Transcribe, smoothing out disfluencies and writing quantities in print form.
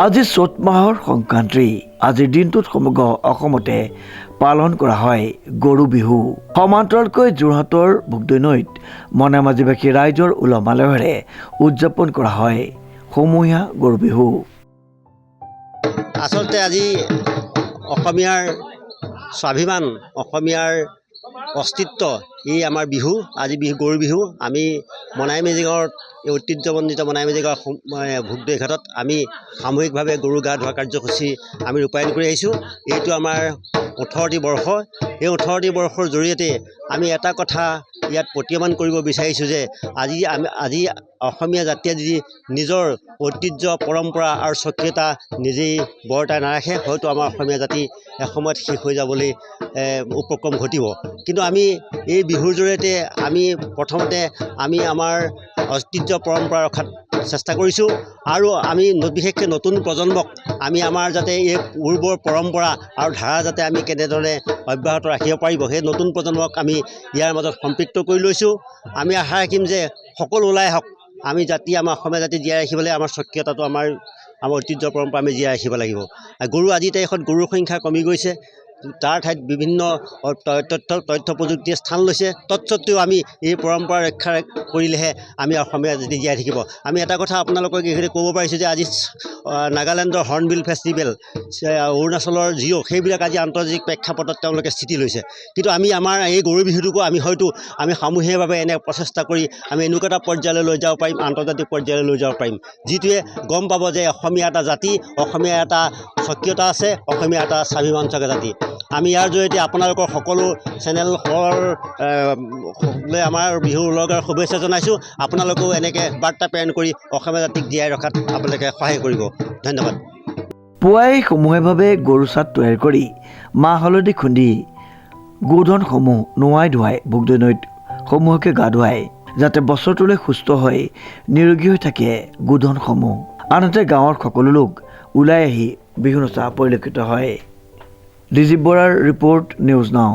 আজি চ'ত মাহৰ সংক্ৰান্তি আজিৰ দিনটোত সমগ্ৰ অসমতে পালন কৰা হয় গৰু বিহু। সমান্তৰালকৈ যোৰহাটৰ ভোগদৈনৈত মনামাজিবাসী ৰাইজৰ উলহ মালহেৰে উদযাপন কৰা হয় সমূহীয়া গৰু বিহু। আচলতে আজি অসমীয়াৰ স্বাভিমান, অসমীয়াৰ অস্তিত্ব এই আমাৰ বিহু। আজি গৰু বিহু। আমি মনাইমেজি গাঁৱত এই ঐতিহ্যমণ্ডিত মনাইমেজি গাঁৱৰ ভোগদৈ ঘাটত আমি সামূহিকভাৱে গৰু গা ধোৱা কাৰ্যসূচী আমি ৰূপায়ণ কৰি আহিছোঁ। এইটো আমাৰ 18টি বৰ্ষ। এই 18টি বৰ্ষৰ জৰিয়তে আমি এটা কথা ইয়াত প্ৰতীয়মান কৰিব বিচাৰিছোঁ যে আজি অসমীয়া জাতিয়ে যদি নিজৰ ঐতিহ্য, পৰম্পৰা আৰু স্বকীয়তা নিজেই বৰ্তাই নাৰাখে, হয়তো আমাৰ অসমীয়া জাতি এসময়ত শেষ হৈ যাবলৈ উপক্ৰম ঘটিব। কিন্তু আমি এই বিহুৰ জৰিয়তে আমি প্ৰথমতে আমি আমাৰ ঐতিহ্য পৰম্পৰা ৰখাত চেষ্টা কৰিছোঁ আৰু আমি বিশেষকৈ নতুন প্ৰজন্মক আমি আমাৰ যাতে এই পূৰ্বৰ পৰম্পৰা আৰু ধাৰা যাতে আমি কেনেধৰণে অব্যাহত ৰাখিব পাৰিব, সেই নতুন প্ৰজন্মক আমি ইয়াৰ মাজত সম্পৃক্ত কৰি লৈছোঁ। আমি আশা ৰাখিম যে সকলো ওলাই আহক। আমি আমাৰ অসমীয়া জাতি জীয়াই ৰাখিবলৈ আমাৰ স্বকীয়তাটো আমাৰ ঐতিহ্য পৰম্পৰা আমি জীয়াই ৰাখিব লাগিব। গৰু আজিৰ তাৰিখত গৰুৰ সংখ্যা কমি গৈছে, তাৰ ঠাইত বিভিন্ন তথ্য প্ৰযুক্তিয়ে স্থান লৈছে। তৎসত্ত্বেও আমি এই পৰম্পৰা ৰক্ষা কৰিলেহে আমি অসমীয়া জাতি জীয়াই থাকিব। আমি এটা কথা আপোনালোকক এইখিনি ক'ব পাৰিছোঁ যে আজি নাগালেণ্ডৰ হৰ্ণবিল ফেষ্টিভেল, অৰুণাচলৰ জিঅ', সেইবিলাক আজি আন্তৰ্জাতিক প্ৰেক্ষাপটত তেওঁলোকে স্থিতি লৈছে। কিন্তু আমাৰ এই গৰু বিহুটোকো আমি সামূহিকভাৱে এনে প্ৰচেষ্টা কৰি আমি এনেকুৱা এটা পৰ্যায়লৈ লৈ যাব পাৰিম, আন্তৰ্জাতিক পৰ্যায়লৈ লৈ যাব পাৰিম, যিটোৱে গম পাব যে অসমীয়া এটা জাতি, অসমীয়া এটা স্বকীয়তা আছে, অসমীয়া এটা স্বাভিমান থকা জাতি। আমি ইয়াৰ জৰিয়তে আপোনালোকৰ সকলো চেনেললৈ আমাৰ বিহুৰ লগৰ শুভেচ্ছা জনাইছোঁ। আপোনালোকেও এনেকৈ বাৰ্তা প্ৰেৰণ কৰি অসমীয়া জাতিক জীয়াই ৰখাত আপোনালোকে সহায় কৰিব। ধন্যবাদ। পুৱাই সমূহীয়াভাৱে গৰু চাট তৈয়াৰ কৰি মাহ হালধি খুন্দি গোধনসমূহ নোৱাই ধুৱাই ভোগদৈনৈত সমূহকে গা ধুৱাই যাতে বছৰটোলৈ সুস্থ হৈ নিৰোগী হৈ থাকে গোধনসমূহ। আনহাতে গাঁৱৰ সকলো লোক ওলাই আহি বিহু নচা পৰিলক্ষিত হয়। ডিজিপ বৰাৰ ৰিপৰ্ট, নিউজ নাও।